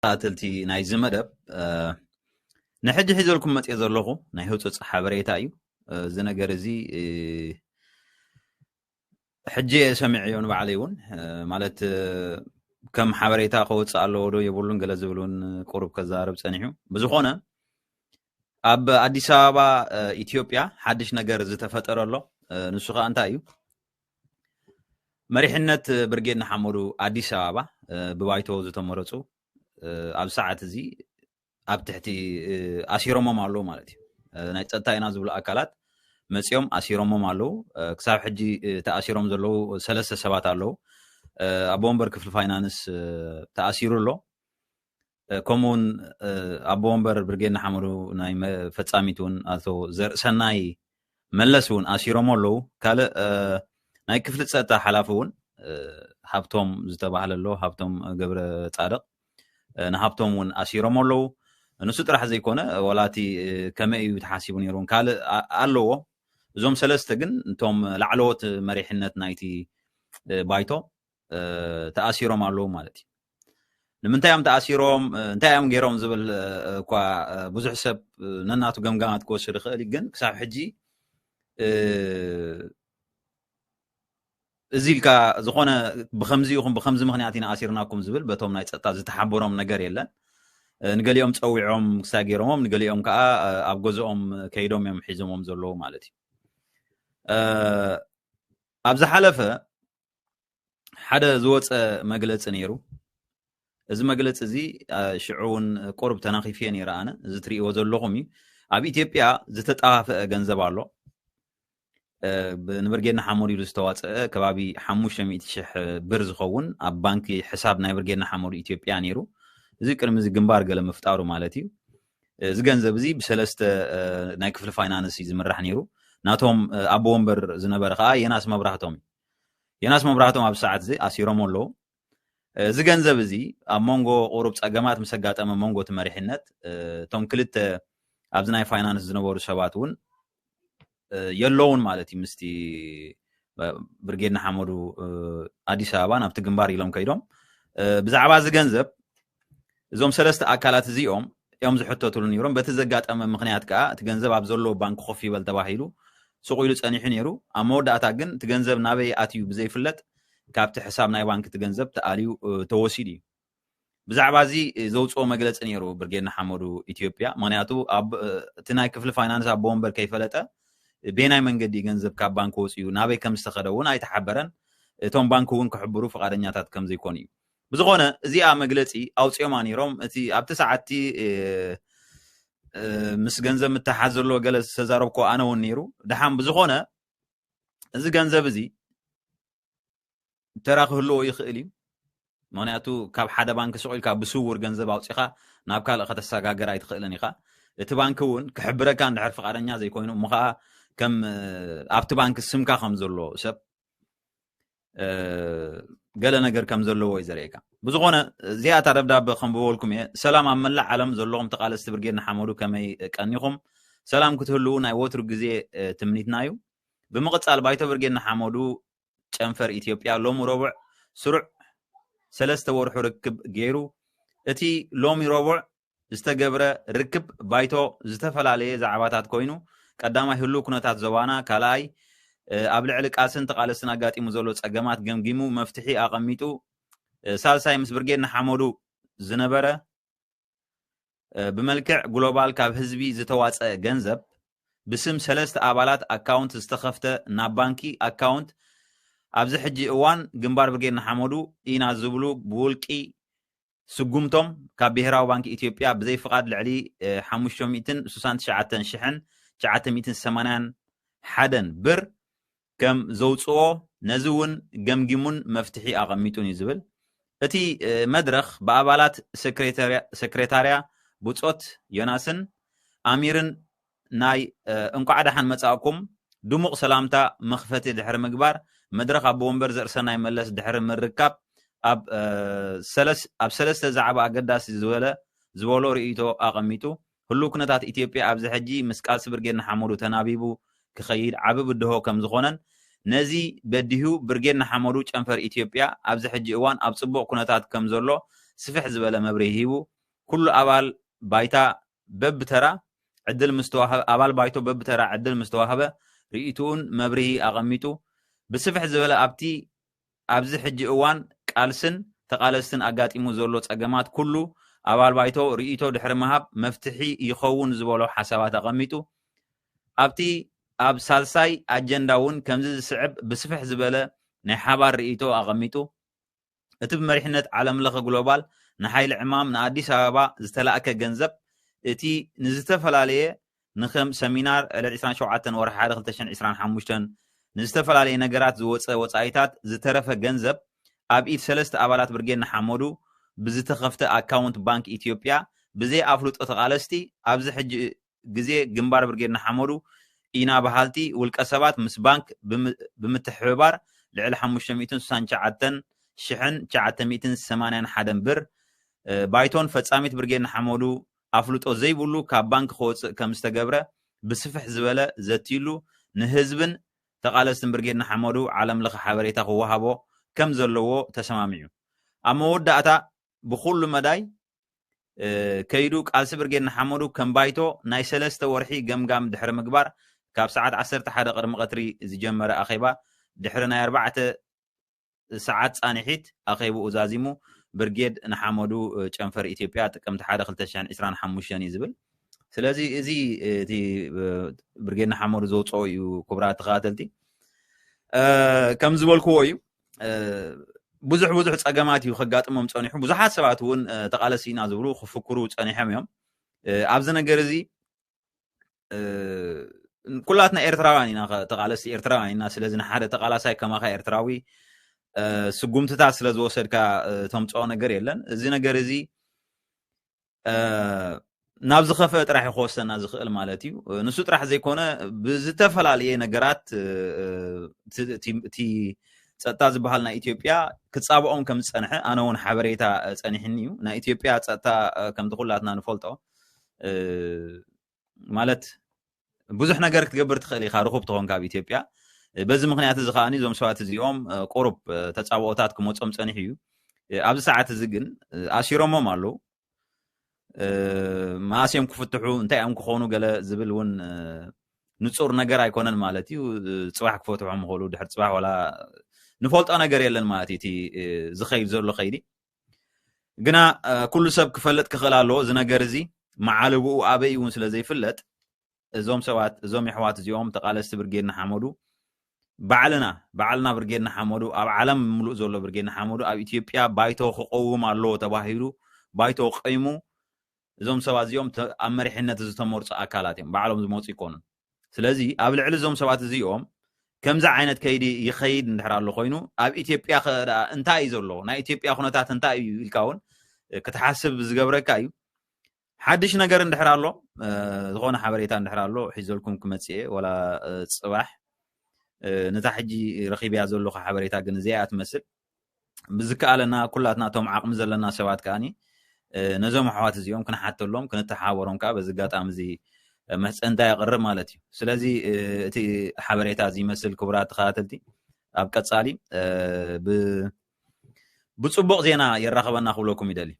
قاتلتي ناي زمدب نحج حزلكم مت يزلخو ناي هوص حبريتا ايو زنجر زي حجي سمعيون بعليون مالت كم حبريتا قوص الله دو يبولون ገለ ዝብሉን ቁሩብ ከዛረብ ጸኒሑ ብዙኾነ ኣብ አዲስ አበባ ኢትዮጵያ ሓድሽ ነገር ዝተፈጠረሎ ንሱ ኸ እንታይ እዩ መሪሕነት ብርጌድ ንሓመዱ አዲስ አበባ ብባይቶ ዝተመረጹ ኣብ ሰዓት እዚ ኣብ ትሕቲ ኣሲሮሞም ኣለዉ ማለት እዩ ናይ ጸጥታ ኢና ዝብሉ ኣካላት መጽዮም ኣሲሮሞም ኣለዉ ክሳብ ሕጂ ተኣሲሮም ዘለዉ ሰለስተ ሰባት ኣለዉ ኣብ ወንበር ክፍሊ ፋይናንስ ተኣሲሩ ኣሎ ከምኡውን ኣብ ወንበር ብርጌድ ንሓመዱ ናይ ፈጻሚቱን ኣቶ ዘርእሰናይ መለስ እውን ኣሲሮም ኣለዉ ካልእ ናይ ክፍሊ ጸጥታ ሓላፊ እውን ሃብቶም ዝተባሃለ ኣሎ ሃብቶም ገብረ ጻድቕ ንሃብቶም እውን ኣሲሮም ኣለዉ ንሱ ጥራሕ ዘይኮነ ወላቲ ከመይ እዩ ተሓሲቡ ነይሮም ካልእ ኣለዎ እዞም ሰለስተ ግን እንቶም ላዕለዎት መሪሕነት ናይቲ ባይቶ ተኣሲሮም ኣለዉ ማለት እዩ ንምንታይ እዮም ተኣሲሮም እንታይ እዮም ገይሮም ዝብል እኳ ብዙሕ ሰብ ነናቱ ገምጋማት ክወስድ ይኽእል ግን ክሳብ ሕጂ እዚ ኢልካ ዝኾነ ብኸምዚ ይኹን ብኸምዚ ምኽንያት ኢና ኣሲርናኩም ዝብል በቶም ናይ ጸጥታ ዝተሓበሮም ነገር የለን ንገሊኦም ፀዊዖም ክሳብ ገይሮሞም ንገሊኦም ከዓ ኣብ ገዝኦም ከይዶም እዮም ሒዞሞም ዘለዉ ማለት እዩ ኣብ ዝሓለፈ ሓደ ዝወፀ መግለፂ ነይሩ እዚ መግለፂ እዚ ሽዑውን ቁርብ ተናኺፍየ ነይረ ኣነ እዚ ትሪእዎ ዘለኹም እዩ ኣብ ኢትዮጵያ ዝተጣዋፈአ ገንዘብ ኣሎ ንብርጌድ ንሓመዱ ኢሉ ዝተዋፅአ ከባቢ 500,000 ብር ዝኸውን ኣብ ባንኪ ሕሳብ ናይ ብርጌድ ንሓመዱ ኢትዮጵያ ነይሩ እዚ ቅድሚ እዚ ግንባር ገለ ምፍጣሩ ማለት እዩ እዚ ገንዘብ እዚ ብሰለስተ ናይ ክፍሊ ፋይናንስ ዝምራሕ ነይሩ ናቶም ኣብ ወንበር ዝነበረ ከዓ የናስ መብራህቶም ኣብ ሰዓት እዚ ኣሲሮም ኣለዉ እዚ ገንዘብ እዚ ኣብ መንጎ ቁሩብ ፀገማት ምስ ኣጋጠመ መንጎ መሪሕነት እቶም ክልተ ኣብዚ ናይ ፋይናንስ ዝነበሩ ሰባት እውን የለውን ማለት እዩ ምስቲ ብርጌድ ንሓመዱ አዲስ አበባ ናብቲ ግንባር ኢሎም ከይዶም ብዛዕባ እዚ ገንዘብ እዞም ሰለስተ ኣካላት እዚኦም እዮም ዝሕተትሉ ነይሮም በቲ ዘጋጠመ ምኽንያት ከዓ እቲ ገንዘብ ኣብ ዘለዎ ባንክ ኮፍ ይበል ተባሂሉ ሱቕ ኢሉ ጸኒሑ ነይሩ ኣብ መወዳእታ ግን እቲ ገንዘብ ናበይ ኣትዩ ብዘይፍለጥ ካብቲ ሕሳብ ናይ ባንክ እቲ ገንዘብ ተኣልዩ ተወሲድ እዩ ብዛዕባ እዚ ዘውፅኦ መግለፂ ነይሩ ብርጌድ ንሓመዱ ኢትዮጵያ ምክንያቱ እቲ ናይ ክፍሊ ፋይናንስ ኣብ ወንበር ከይፈለጠ ቤናይ መንገዲ ገንዘብ ካብ ባንክ ወፅዩ ናበይ ከም ዝተኸደ እውን ኣይተሓበረን እቶም ባንክ እውን ክሕብሩ ፈቃደኛታት ከም ዘይኮኑ እዩ ብዝኾነ እዚኣ መግለፂ ኣውፅኦማ ነይሮም እቲ ኣብቲ ሰዓቲ ምስ ገንዘብ ምትሓዝ ዘለዎ ገለ ዝተዛረብኮ ኣነ እውን ነይሩ ድሓን ብዝኾነ እዚ ገንዘብ እዚ ተራ ክህልዎ ይኽእል እዩ ምክንያቱ ካብ ሓደ ባንክ ስቑኢልካ ብስውር ገንዘብ ኣውፂኻ ናብ ካልእ ከተሰጋገር ኣይትኽእልን ኢኻ እቲ ባንክ እውን ክሕብረካ እንድሕር ፈቃደኛ ዘይኮይኑ እሞ ከዓ ከም ኣብቲ ባንክ ስምካ ከም ዘሎ ሰብ ገለ ነገር ከም ዘለዎ እዩ ዘርእየካ ብዝኾነ እዚኣታ ደብዳቤ ከንብበልኩም እየ ሰላም ኣብ መላእ ዓለም ዘለኹም ተቓለስቲ ብርጌድ ንሓመዱ ከመይ ቀኒኹም ሰላም ክትህልው ናይ ወትሩ ግዜ ትምኒትና እዩ ብምቕፃል ባይቶ ብርጌድ ንሓመዱ ጨንፈር ኢትዮጵያ ሎሚ ረቡዕ ስሩዕ 3 ወርሑ ርክብ ገይሩ እቲ ሎሚ ረቡዕ ዝተገብረ ርክብ ባይቶ ዝተፈላለየ ዛዕባታት ኮይኑ ቀዳማይ ህሉ ኩነታት ዘባና ካልኣይ ኣብ ልዕሊ ቃስን ተቓለስትን ኣጋጢሙ ዘሎ ፀገማት ገምጊሙ መፍትሒ ኣቐሚጡ ሳልሳይ ምስ ብርጌድ ንሓመዱ ዝነበረ ብመልክዕ ግሎባል ካብ ህዝቢ ዝተዋፀ ገንዘብ ብስም 3 ኣባላት ኣካውንት ዝተኸፍተ ናብ ባንኪ ኣካውንት ኣብዚ ሕጂ እዋን ግንባር ብርጌድ ንሓመዱ ኢና ዝብሉ ብውልቂ ስጉምቶም ካብ ብሄራዊ ባንኪ ኢትዮጵያ ብዘይ ፍቃድ ልዕሊ 569,981 ብር ከም ዘውፅኦ ነዚ እውን ገምጊሙን መፍትሒ ኣቐሚጡን እዩ ዝብል እቲ መድረኽ ብኣባላት ሰክሬታርያ ብፆት ዮናስን ኣሚርን ናይ እንቋዕ ደሓን መጻእኩም ድሙቕ ሰላምታ መኽፈቲ ድሕሪ ምግባር መድረኽ ኣብ ወንበር ዘርእሰናይ መለስ ድሕሪ ምርካብ ኣብ ሰለስተ ዛዕባ ኣገዳሲ ዝበሎ ርእይቶ ኣቐሚጡ ህሉ ኩነታት ኢትዮጵያ ኣብዚ ሕጂ ምስ ቃልሲ ብርጌድ ንሓመዱ ተናቢቡ ክኸይድ ዓብ ብድሆ ከም ዝኾነን ነዚ በዲሁ ብርጌድ ንሓመዱ ጨንፈር ኢትዮጵያ ኣብዚ ሕጂ እዋን ኣብ ጽቡቕ ኩነታት ከም ዘሎ سفح زبالة مبريهيبو كل أبال بايتا ببترا عدل مستوهب أبال بايتو ببترا عدل مستوهبة رئيتون مبريهي أغميتو بسفح زبالة أبتي أبزي حجي أوان كالسن تقالسن أقات إمو زولوت أقامات كله أبال بايتو رئيتو دحر مهاب مفتحي يخون زبالو حسابات أغميتو أبتي أب سالساي أجنداون كمزز سعب بسفح زبالة نحابار رئيتو أغميتو اتب مريحنة عالم لغة جلوبال نحايل عمام نادي سابا زتلاقك جنزب اتي نزتفل عليه نخم سمينار العسران شوعاتن ورح حادة خلتشن عسران حموشتن نزتفل عليه نقرات وصايتات زترف جنزب أبئيت سلست أبالات برجين حمودو بزتخفت أكاونت بانك إثيوبيا بزي أفلوت أتغالستي أبز حج جزي جنبار برجين حمودو إينا بحالتي والكسبات مس بانك بمتحبار لعل حموشتن سانش عتن شحن 980 حدن بر بايتون فصاميت برجين حمودو أفلوتو زي بولو كبانك خوص كمستجبره بسفح زبالة زتيلو نهزبن تقالستن برجين حمودو عالم لخ حبريتا وهابو كم زلوو تسماميو أما ودأتا بخل مداي كيدو قالس برجين حمودو كم بايتو ناي سلسته ورحي جم دحر مقبار كاب ساعات 10 حدا قرم قطري زجمره أخيبا دحرنا 4 ساعات صانحيت أخيبو أزازيمو برجيد نحمدو چنفر إثيوبيا تقمت حدا خلتشان إسران حموشان يزبل سلازي إزي تي برجيد نحمدو زوصو يو كبرات قاتلتي كم زبل كويو بزح صقمات يو خغاطمم صنيحو بزحات سبات ون تقالسينا زبلو خفكرو صنيحم يوم ابز نغرزي كلاتنا إرتراوانينا تقالسي إرتراوانينا سلازي حدا تقالساي كما خا إرتراوي سقومتتا سلاز وسدكا تمصو ነገር የለን እዚ ነገር እዚ ናብ ዝኸፈ ጥራሕ ይኾሰና ዝኽእል ማለት እዩ ንሱ ጥራሕ ዘይኮነ ብዝተፈላለየ ነገራት ቲ ጸጥታ ዝበሃል ናይ ኢትዮጵያ ክጻብኦም ከም ዝጸንሐ ኣነ እውን ሓበሬታ ጸኒሕኒ እዩ ናይ ኢትዮጵያ ጸጥታ ከም ትኹላትና ንፈልጦ ማለት ብዙሕ ነገር ክትገብር ትኽእል ኢኻ ርኹብ ትኾን ካብ ኢትዮጵያ بز مخنيات زخاني زوم سوات زيوم قرب تتصاوتات كموصم صنيحيو ابز ساعات زغن اسيرومو مالو ما اسيم كفتحو انتي ام كخونو قال زبل ون نصور نجر ايكونن مالتيو صباح كفتحو مخولو دحر صباح ولا نفولطو نجر يلن مالتي تي زخيل زلو خيدي غنا كل سب كفلت كخلالو زنجر زي معالبو ابي ون سلازي فلت زوم سوات زوم يحوات زيوم تقالست برجينا حمودو بعلنا برجينا حمودو اب عالم ملؤ زولو برجينا حمودو اب ኢትዮጵያ ባይቶ خقوم አሎ ተባሂሉ ባይቶ ቀይሙ ዞም ሰባት እዚኦም ኣብ መሪሕነት ዝተመርጹ ኣካላት እዮም ባዕሎም ዝመጹ ይኮኑን ስለዚ ኣብ ልዕሊ ዞም ሰባት እዚኦም ከምዛ ዓይነት ከይዲ ይኸይድ እንድሕር ኣሎ ኮይኑ ኣብ ኢትዮጵያ እንታይ እዩ ዘሎ ናይ ኢትዮጵያ ኩነታት እንታይ እዩ ኢልካውን ክትሓስብ ዝገብረካ እዩ ሓድሽ ነገር እንድሕር ኣሎ ዝኾነ ሓበሬታ እንድሕር ኣሎ ሒዘልኩም ክመጽእ ወላ ጽባሕ ነታ ሕጂ ረኺብያ ዘለኹ ሓበሬታ ግን እዚኣ ትመስል ብዝከኣለና ኩላትና ቶም ዓቕሚ ዘለና ሰባት ከኣኒ ነዞም ኣሕዋት እዚኦም ክንሓተሎም ክንተሓወሮም ከዓ በዚ ኣጋጣሚ እዚ መሕፀንታ የቕርብ ማለት እዩ ስለዚ እቲ ሓበሬታ እዚ ይመስል ክቡራት ተኸታተልቲ ኣብ ቀጻሊ ብጽቡቕ ዜና የራኸበና ክብለኩም ይደሊ